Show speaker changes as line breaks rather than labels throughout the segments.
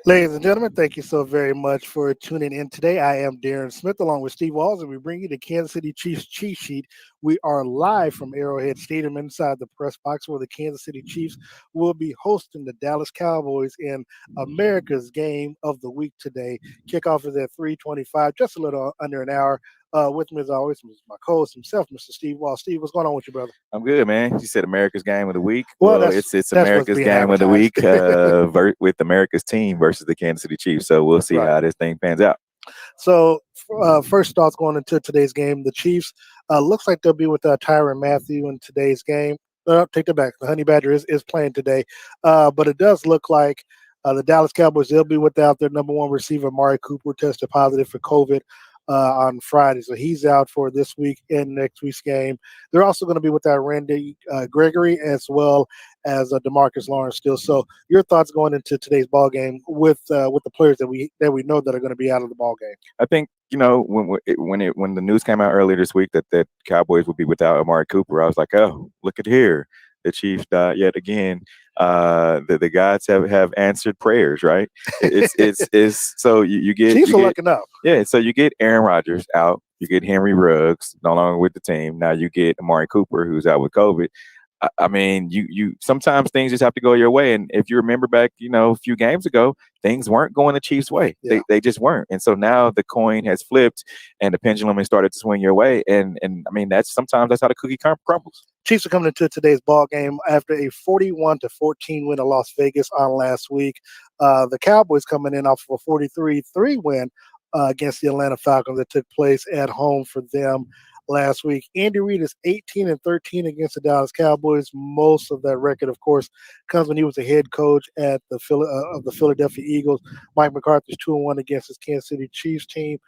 Ladies and gentlemen, thank you so very much for tuning in today. I am Darren Smith along with Steve Walls, and we bring you the Kansas City Chiefs cheat sheet. We are live from Arrowhead Stadium inside the press box where the Kansas City Chiefs will be hosting the Dallas Cowboys in America's game of the week today. Kickoff is at 3:25, just a little under an hour. With me as always, my co-host himself, Mr. Steve Wall. Steve, what's going on with you, brother?
I'm good, man. You said America's game of the week.
Well,
it's America's game of the week with America's team versus the Kansas City Chiefs. So we'll see how this thing pans out.
So first thoughts going into today's game, the Chiefs looks like they'll be with Tyrann Mathieu in today's game. Take that back. The Honey Badger is playing today, but it does look like the Dallas Cowboys, they'll be without their number one receiver, Amari Cooper, tested positive for COVID on Friday. So he's out for this week and next week's game. They're also going to be without Randy Gregory as well as DeMarcus Lawrence still. So your thoughts going into today's ball game with the players that we know that are going to be out of the ball game?
I think, you know, when the news came out earlier this week that Cowboys would be without Amari Cooper, I was like, oh, look at here. The Chiefs yet again. The gods have answered prayers, right? It's so you get
Chiefs are looking up.
Yeah, so you get Aaron Rodgers out, you get Henry Ruggs no longer with the team. Now you get Amari Cooper, who's out with COVID. I mean, you sometimes things just have to go your way. And if you remember back, a few games ago, things weren't going the Chiefs' way. Yeah. They just weren't. And so now the coin has flipped and the pendulum has started to swing your way. And I mean, sometimes that's how the cookie crumbles.
Chiefs are coming into today's ball game after a 41-14 win in Las Vegas on last week. The Cowboys coming in off of a 43-3 win against the Atlanta Falcons that took place at home for them last week. Andy Reid is 18-13 against the Dallas Cowboys. Most of that record, of course, comes when he was the head coach at the Philadelphia Eagles. Mike McCarthy's 2-1 against his Kansas City Chiefs team.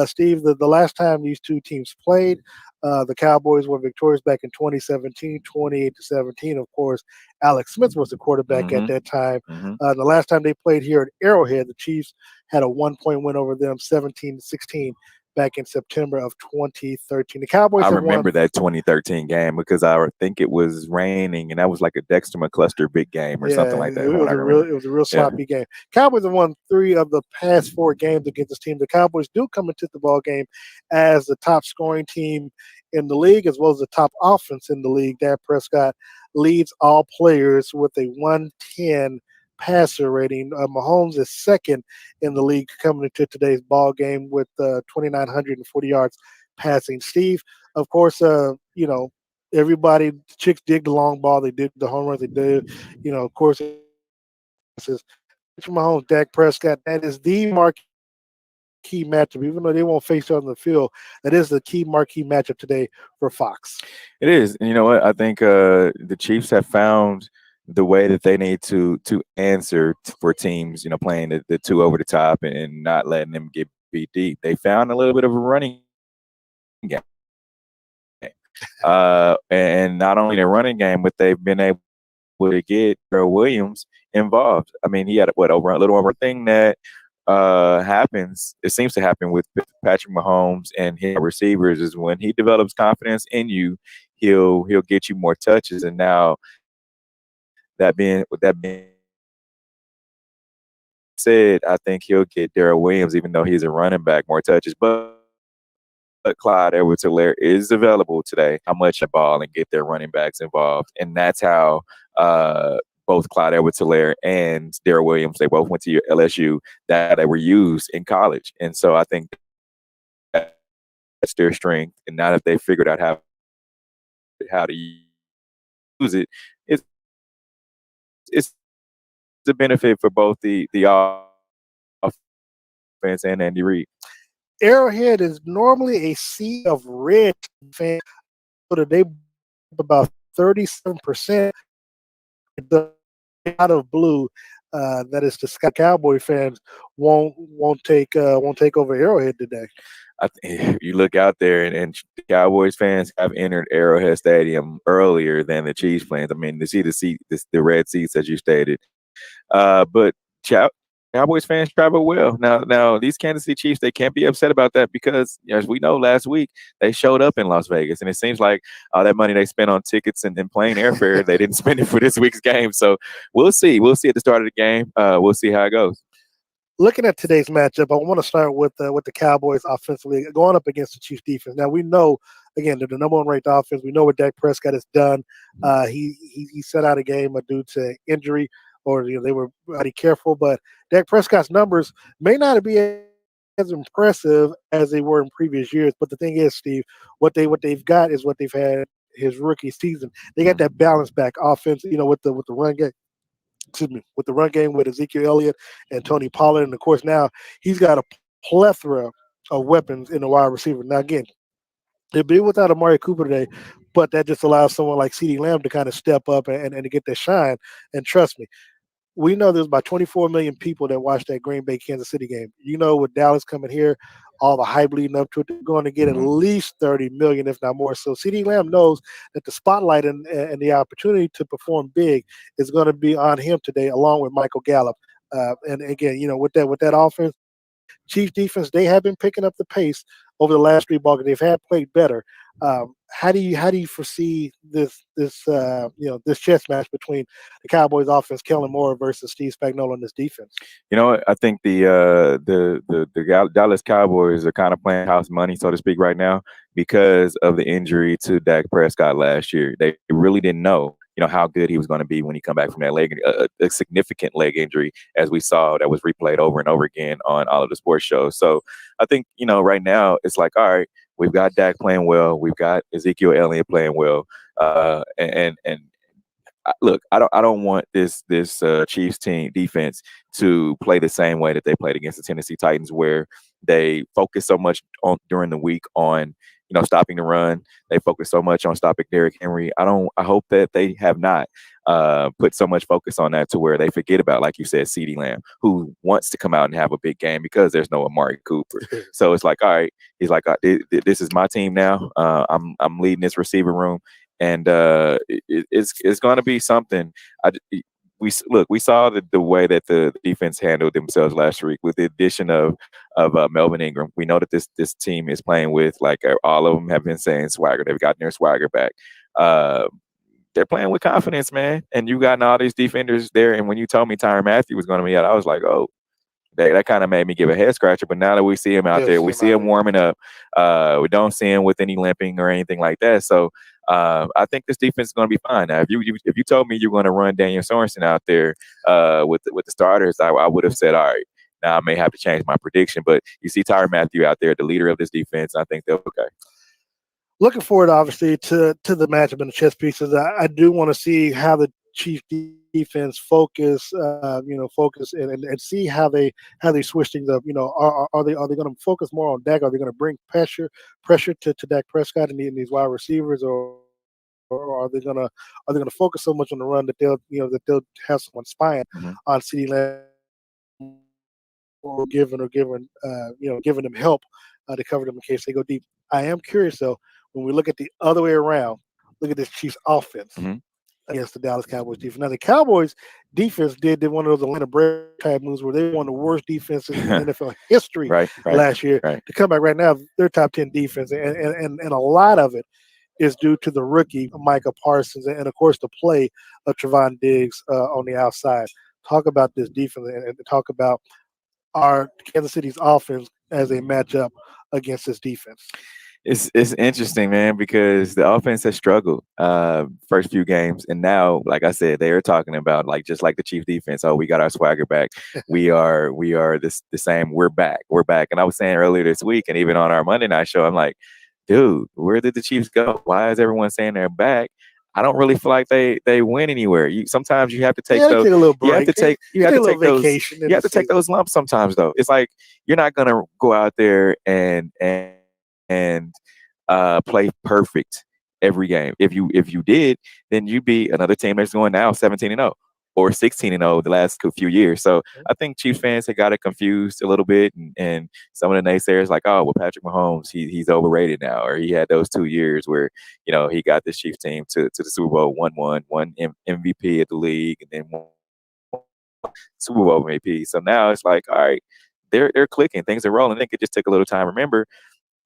Steve, the last time these two teams played, the Cowboys were victorious back in 2017, 28-17. Of course, Alex Smith was the quarterback at that time. The last time they played here at Arrowhead, the Chiefs had a 1-point win over them, 17-16. Back in September of 2013. The Cowboys.
I remember that 2013 game because I think it was raining and that was like a Dexter McCluster big game or something like that.
It was a real sloppy game. Cowboys have won 3 of the past 4 games against this team. The Cowboys do come into the ball game as the top scoring team in the league as well as the top offense in the league. Dak Prescott leads all players with a 110 passer rating. Mahomes is second in the league coming into today's ball game with 2,940 yards passing. Steve, of course, everybody, the Chicks dig the long ball. They dig the home runs. They did, of course, Mahomes, Dak Prescott. That is the marquee matchup, even though they won't face each other on the field. That is the key marquee matchup today for Fox.
It is. And you know what? I think the Chiefs have found the way that they need to answer for teams, playing the 2 over the top and not letting them get beat deep. They found a little bit of a running game. And not only the running game, but they've been able to get Earl Williams involved. I mean, he had a little over thing that happens, it seems to happen with Patrick Mahomes and his receivers, is when he develops confidence in you, he'll get you more touches. And now with that being said, I think he'll get Darrell Williams, even though he's a running back, more touches. But Clyde Edwards-Helaire is available today. How much the ball and get their running backs involved, and that's how both Clyde Edwards-Helaire and Darrell Williams, they both went to LSU, that they were used in college, and so I think that's their strength. And now that they figured out how to use it, it's it's a benefit for both the offense and Andy Reid.
Arrowhead is normally a sea of red fans, but they about 37% out of blue. That is the Cowboy fans won't take over Arrowhead today.
You look out there, and the Cowboys fans have entered Arrowhead Stadium earlier than the Chiefs fans. I mean, to see the red seats, as you stated. But Cowboys fans travel well. Now these Kansas City Chiefs, they can't be upset about that because, as we know, last week they showed up in Las Vegas, and it seems like all that money they spent on tickets and plane airfare, they didn't spend it for this week's game. So we'll see. We'll see at the start of the game. We'll see how it goes.
Looking at today's matchup, I want to start with the Cowboys offensively going up against the Chiefs defense. Now we know, again, they're the number one ranked offense. We know what Dak Prescott has done. He set out a game due to injury, or they were pretty careful. But Dak Prescott's numbers may not be as impressive as they were in previous years. But the thing is, Steve, what they've got is what they've had his rookie season. They got that balance back offense, with the run game. Excuse me, with the run game with Ezekiel Elliott and Tony Pollard, and of course now he's got a plethora of weapons in the wide receiver. Now again, they'll be without Amari Cooper today, but that just allows someone like CeeDee Lamb to kind of step up and to get that shine. And trust me, we know there's about 24 million people that watched that Green Bay Kansas City game. With Dallas coming here, all the hype leading up to it, they're going to get at least 30 million, if not more. So CeeDee Lamb knows that the spotlight and the opportunity to perform big is going to be on him today, along with Michael Gallup. And again, with that offense, Chiefs defense, they have been picking up the pace over the last three ball games. They've had played better. How do you foresee this chess match between the Cowboys offense, Kellen Moore versus Steve Spagnuolo and this defense?
I think the Dallas Cowboys are kind of playing house money, so to speak, right now because of the injury to Dak Prescott last year. They really didn't know, how good he was going to be when he come back from that leg, a significant leg injury, as we saw that was replayed over and over again on all of the sports shows. So I think, right now it's like, all right, we've got Dak playing well, we've got Ezekiel Elliott playing well, and look, I don't want this Chiefs team defense to play the same way that they played against the Tennessee Titans, where they focus so much on during the week on stopping the run. They focus so much on stopping Derrick Henry. I hope that they have not put so much focus on that to where they forget about, like you said, CeeDee Lamb, who wants to come out and have a big game because there's no Amari Cooper. So it's like, all right, he's like, this is my team now. I'm leading this receiver room. And it's going to be something. We saw the way that the defense handled themselves last week with the addition of Melvin Ingram. We know that this team is playing with, like, all of them have been saying, swagger. They've gotten their swagger back. They're playing with confidence, man. And you gotten all these defenders there. And when you told me Tyrann Mathieu was going to be out, I was like, oh. That kind of made me give a head scratcher. But now that we see him out there, we see him warming up. We don't see him with any limping or anything like that. So I think this defense is going to be fine. Now, if you told me you're going to run Daniel Sorensen out there with the starters, I would have said, all right, now I may have to change my prediction. But you see Tyrann Mathieu out there, the leader of this defense. I think they're okay.
Looking forward, obviously, to the matchup and the chess pieces. I do want to see how the Chiefs defense focus and see how they switch things up. Are they going to focus more on Dak? Are they going to bring pressure to Dak Prescott and these wide receivers, or are they going to focus so much on the run that they'll have someone spying on CeeDee Lamb or giving them help to cover them in case they go deep. I am curious though, when we look at the other way around, look at this Chiefs offense. against the Dallas Cowboys defense. Now the Cowboys defense did one of those Atlanta Braves type moves where they were one of the worst defenses in NFL history
Right, right,
last year.
right.
To come back right now, they're top 10 defense, and a lot of it is due to the rookie Micah Parsons and of course the play of Trevon Diggs on the outside. Talk about this defense and talk about our Kansas City's offense as a matchup against this defense.
It's interesting, man, because the offense has struggled first few games, and now, like I said, they are talking about like just like the Chiefs defense. Oh, we got our swagger back. We are this the same. We're back. We're back. And I was saying earlier this week, and even on our Monday night show, I'm like, dude, where did the Chiefs go? Why is everyone saying they're back? I don't really feel like they went anywhere. You sometimes you have to take
Yeah, they
those.
take a little
You have to
break.
take you
They
have
take
to
a little
take those.
vacation in
You
the
have to take
season.
those lumps sometimes, though. It's like you're not gonna go out there and play perfect every game. If you did, then you'd be another team that's going now 17-0 or 16-0 the last few years. So I think Chiefs fans have got it confused a little bit, and some of the naysayers like, oh, well, Patrick Mahomes, he's overrated now, or he had those 2 years where he got this Chiefs team to the Super Bowl, won MVP of the league, and then won Super Bowl MVP. So now it's like, all right, they're clicking, things are rolling. I think it just took a little time. Remember,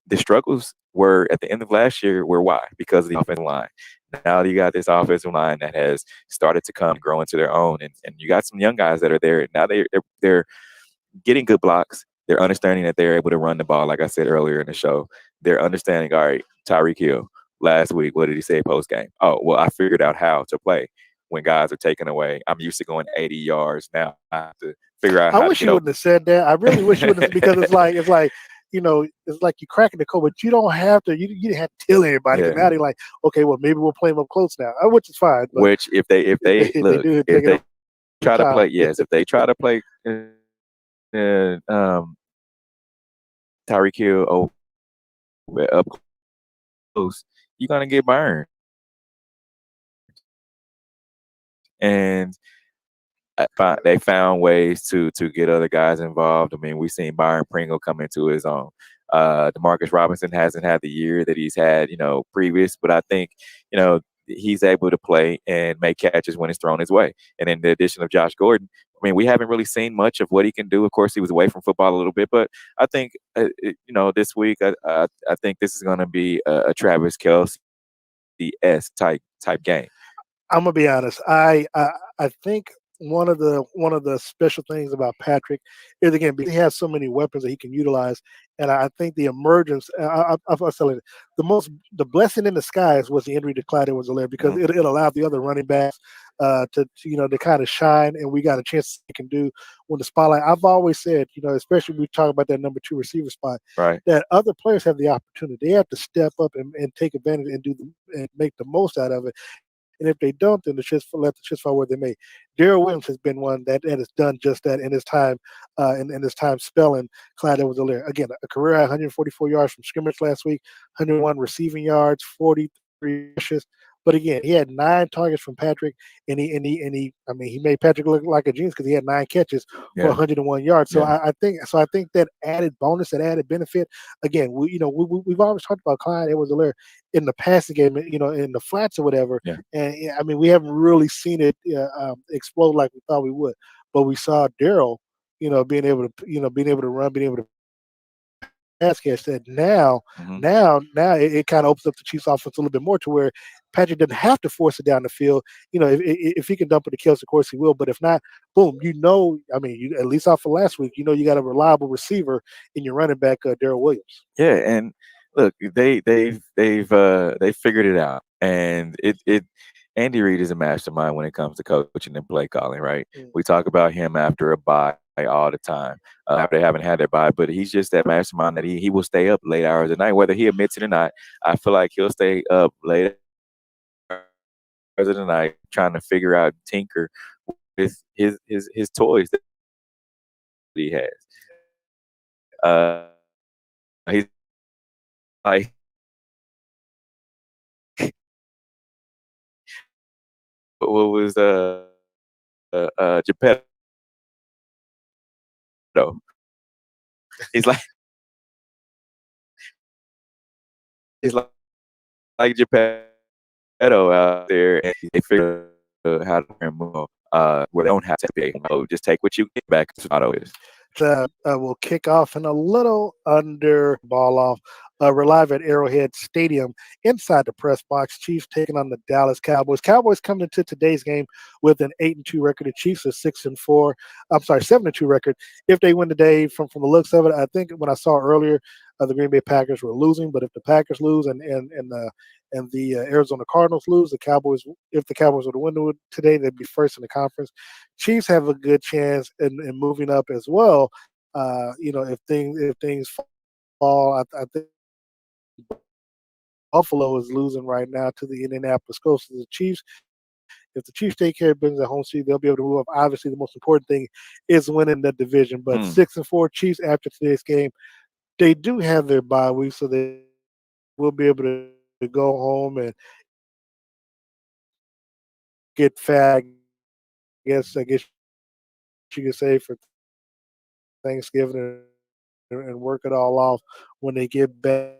the struggles were at the end of last year were why? Because of the offensive line. Now you got this offensive line that has started to come and grow into their own, and you got some young guys that are there now. They're getting good blocks. They're understanding that they're able to run the ball. Like I said earlier in the show, they're understanding. All right, Tyreek Hill last week. What did he say post game? Oh, well, I figured out how to play when guys are taken away. I'm used to going 80 yards. Now I have to figure out
I
how to
wish
get
you
open.
wouldn't have said that. I really wish you wouldn't have, because it's like it's like you cracking the code, but you don't have to. You didn't have to tell everybody because
Yeah.
now they're like, okay, well maybe we'll play them up close now, which is fine. But
Which if they
they
look,
do
if
take it
they
up the
try to
top.
play, yes, if they try to play Tyreek Hill up close, you're gonna get burned. And they found ways to get other guys involved. I mean, we've seen Byron Pringle come into his own. Demarcus Robinson hasn't had the year that he's had, previous, but I think, he's able to play and make catches when it's thrown his way. And then the addition of Josh Gordon, I mean, we haven't really seen much of what he can do. Of course, he was away from football a little bit, but I think, this week, I think this is going to be a Travis Kelce S type game.
I'm gonna be honest. I think one of the special things about Patrick is, again, because he has so many weapons that he can utilize, and I think the emergence. I was telling you, the blessing in disguise was the injury to Clyde Edwards-Helaire, because
Mhm.
it allowed the other running backs to kind of shine, and we got a chance to can do when the spotlight. I've always said, especially when we talk about that number two receiver spot,
Right.
that other players have the opportunity. They have to step up and take advantage and and make the most out of it. And if they don't, then let the chips fall where they may. Daryl Williams has been one that has done just that in his time, in his time spelling Clyde Edwards-Helaire. Again, a career high 144 yards from scrimmage last week, 101 receiving yards, 43 rushes. But again, he had 9 targets from Patrick, and he. I mean, he made Patrick look like a genius because he had 9 catches for
Yeah.
101 yards. So
Yeah.
I think that added bonus, that added benefit. Again, we've always talked about Clyde Edwards-Helaire in the passing game, in the flats or whatever.
Yeah.
And I mean, we haven't really seen it explode like we thought we would. But we saw Daryl, being able to run, being able to pass catch. That now,
Mhm.
now it kind of opens up the Chiefs' offense a little bit more to where Patrick doesn't have to force it down the field. If he can dump it to Kelsey, of course he will. But if not, boom, I mean, at least off of last week, you got a reliable receiver in your running back, Daryl Williams.
Yeah, and look, they figured it out, and it Andy Reid is a mastermind when it comes to coaching and play calling. Right,
Mm.
we talk about him after a bye all the time. After they haven't had their bye, but he's just that mastermind that he will stay up late hours at night, whether he admits it or not. I feel like he'll stay up late hours of the night trying to figure out, tinker with his toys that he has. He's like what was Geppetto. He's like he's like Geppetto. ghetto out there, and they figure how to move where they don't have to be. Just take what you get back. That's what motto is.
Will kick off in a little under ball off. We're live at Arrowhead Stadium inside the press box. Chiefs taking on the Dallas Cowboys. Cowboys coming into today's game with an 8-2 record. The Chiefs are 6-4. I'm sorry, 7-2 record. If they win today, from the looks of it, I think when I saw earlier, the Green Bay Packers were losing. But if the Packers lose and the Arizona Cardinals lose, if the Cowboys were to win today, they'd be first in the conference. Chiefs have a good chance in moving up as well. If things fall, I think Buffalo is losing right now to the Indianapolis Colts. The Chiefs, if the Chiefs take care of business at home, they'll be able to move up. Obviously, the most important thing is winning the division. But 6-4 Chiefs after today's game, they do have their bye week, so they will be able to go home and get fat. I guess you could say for Thanksgiving and work it all off when they get back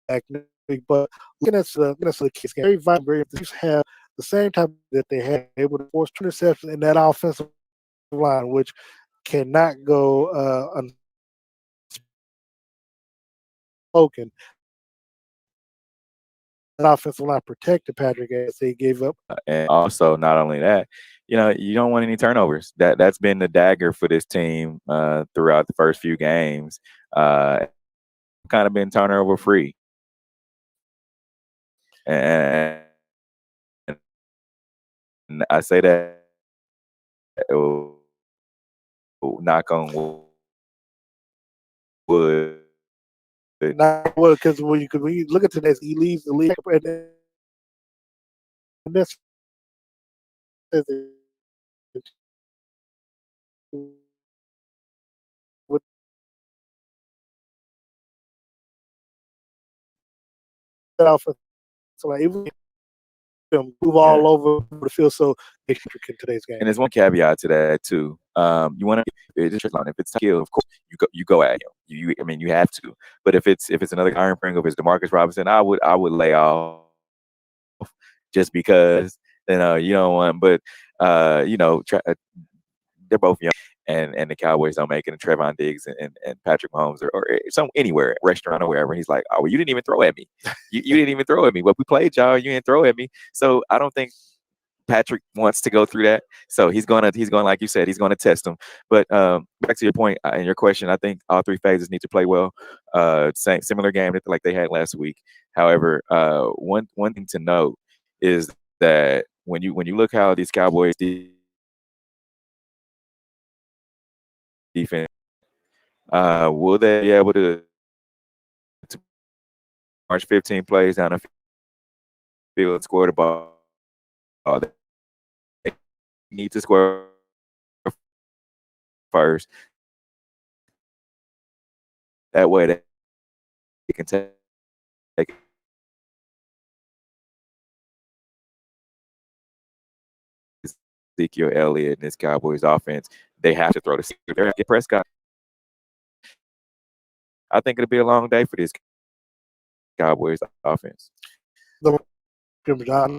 next week. But looking at the Chiefs game, very vibrant. The Chiefs have the same type that they had, able to force 2 interceptions in that offensive line, which cannot go unspoken. That offensive line protected Patrick as they gave up.
And also, not only that, you don't want any turnovers. That's been the dagger for this team throughout the first few games. Kind of been turnover free, and I say that knock on wood.
Not well, because when you look at today's, he leads the league, and this with that offense. So like even move all over the field, so they should in today's game.
And there's one caveat to that too. You want to if it's kill, of course you go at him. You have to. But if it's another Iron Pringle, if it's Demarcus Robinson, I would lay off just because you don't want. But they're both young, and the Cowboys don't make it. And Trevon Diggs and Patrick Mahomes or some anywhere restaurant or wherever. He's like, oh, well, you didn't even throw at me. You didn't even throw at me. Well, we played y'all. You didn't throw at me. So I don't think Patrick wants to go through that, so he's going like you said, he's going to test him. But back to your point and your question, I think all 3 phases need to play well. Similar game like they had last week. However, one thing to note is that when you look how these Cowboys defense, will they be able to march 15 plays down the field and score the ball? They need to score first. That way they can take Ezekiel Elliott and this Cowboys offense. They have to throw the Prescott. I think it'll be a long day for this Cowboys offense.
The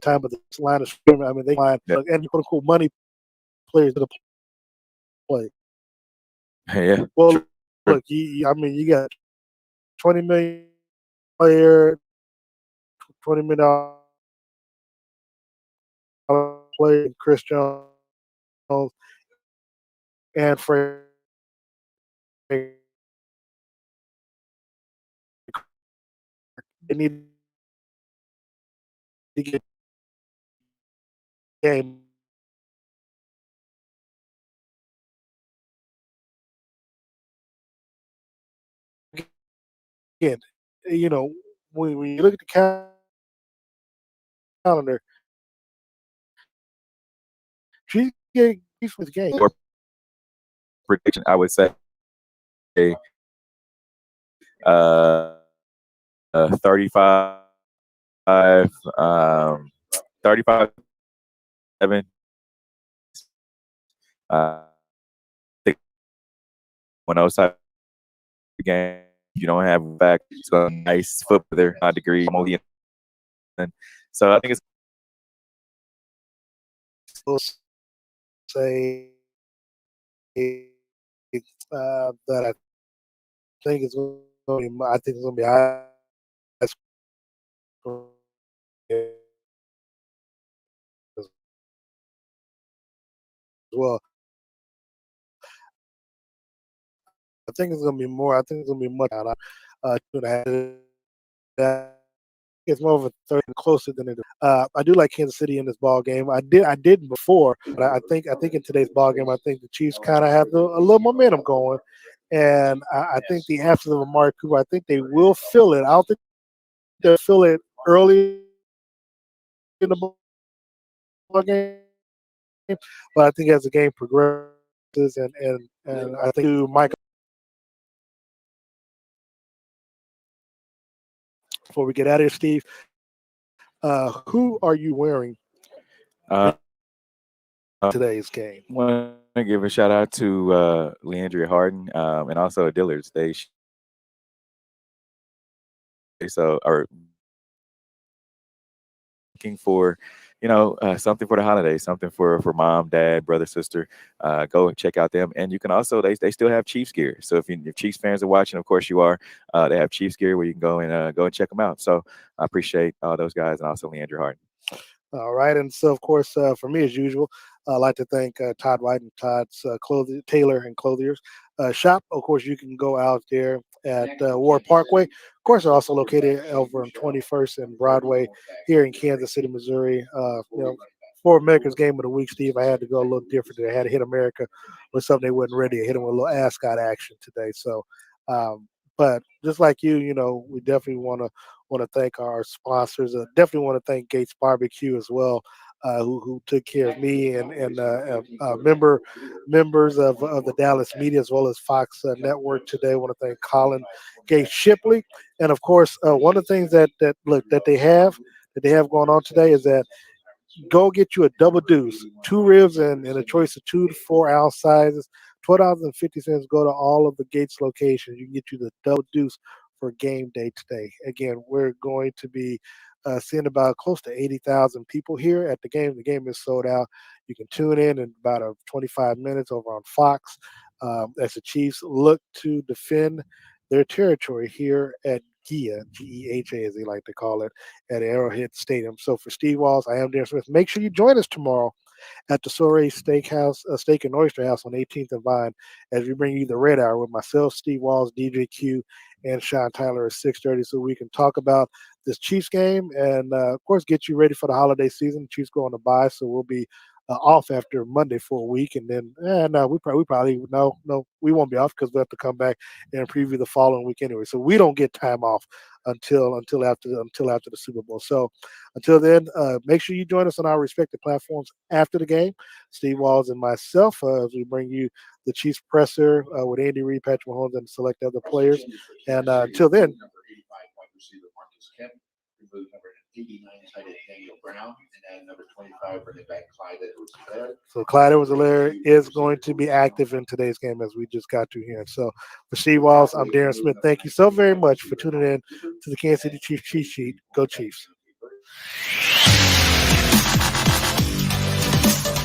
time, but the line of scrimmage. I mean, they find and quote unquote money players to play.
Yeah.
Well, look, you got 20 million player, $20 million player, Chris Jones, and Frank. They need to get game. Again, when you look at the calendar, she's with game.
Or prediction, I would say 35, 35, 7. When those type of games, you don't have back, so nice foot there, 5 degrees. So I think it's
that I think it's going to be high as well. I think it's going to be more. I think it's going to be much. 2.5. It's more of a third closer than it is. I do like Kansas City in this ball game. I did before, but I think in today's ball game, I think the Chiefs kind of have a little momentum going, and I think the absence of Amari Cooper, I think they will feel it. I don't think they'll feel it early in the ball game, but I think as the game progresses, and I think to Michael, before we get out of here, Steve, who are you wearing
Uh,
today's game?
want to give a shout out to Leandria Harden and also Dillard's. So are looking for, something for the holidays, something for mom, dad, brother, sister. Go and check out them, and you can also they still have Chiefs gear. So if Chiefs fans are watching, of course you are. They have Chiefs gear where you can go and check them out. So I appreciate all those guys and also Leandria Harden.
All right, and so of course, for me as usual, I'd like to thank Todd White and Todd's Taylor and Clothiers shop. Of course, you can go out there at Ward Parkway. Of course, they're also located over on 21st and Broadway here in Kansas City, Missouri. For America's Game of the Week, Steve, I had to go a little different. I had to hit America with something they wasn't ready. I hit them with a little ascot action today. So, but just like you, we definitely want to thank our sponsors. Definitely want to thank Gates Barbecue as well, who took care of me and members of the Dallas media as well as Fox Network today. I want to thank Colin Gates Shipley, and of course, one of the things that they have going on today is that go get you a double deuce, two ribs and a choice of 2 to 4 ounce sizes. $12.50. Go to all of the Gates locations. You can get you the double deuce for game day today. Again, we're going to be seeing about close to 80,000 people here at the game. The game is sold out. You can tune in about 25 minutes over on Fox as the Chiefs look to defend their territory here at Gia, G.E.H.A, as they like to call it, at Arrowhead Stadium. So for Steve Walls, I am Darren Smith. Make sure you join us tomorrow at the Soiree Steakhouse, Steak and Oyster House on 18th and Vine, as we bring you the Red Hour with myself, Steve Walls, DJ Q, and Sean Tyler at 6:30, so we can talk about this Chiefs game and, of course, get you ready for the holiday season. Chiefs go on to bye, so we'll be off after Monday for a week, and then no, we probably no, we won't be off because we have to come back and preview the following week anyway. So we don't get time off until after the Super Bowl. So until then, make sure you join us on our respective platforms after the game. Steve Walls and myself, as we bring you the Chiefs presser with Andy Reid, Patrick Mahomes, and select other players. And until then, so Clyde Edwards-Helaire is going to be active in today's game as we just got to here. So for Steve Walls, I'm Darren Smith. Thank you so very much for tuning in to the Kansas City Chiefs Cheat Sheet. Go Chiefs.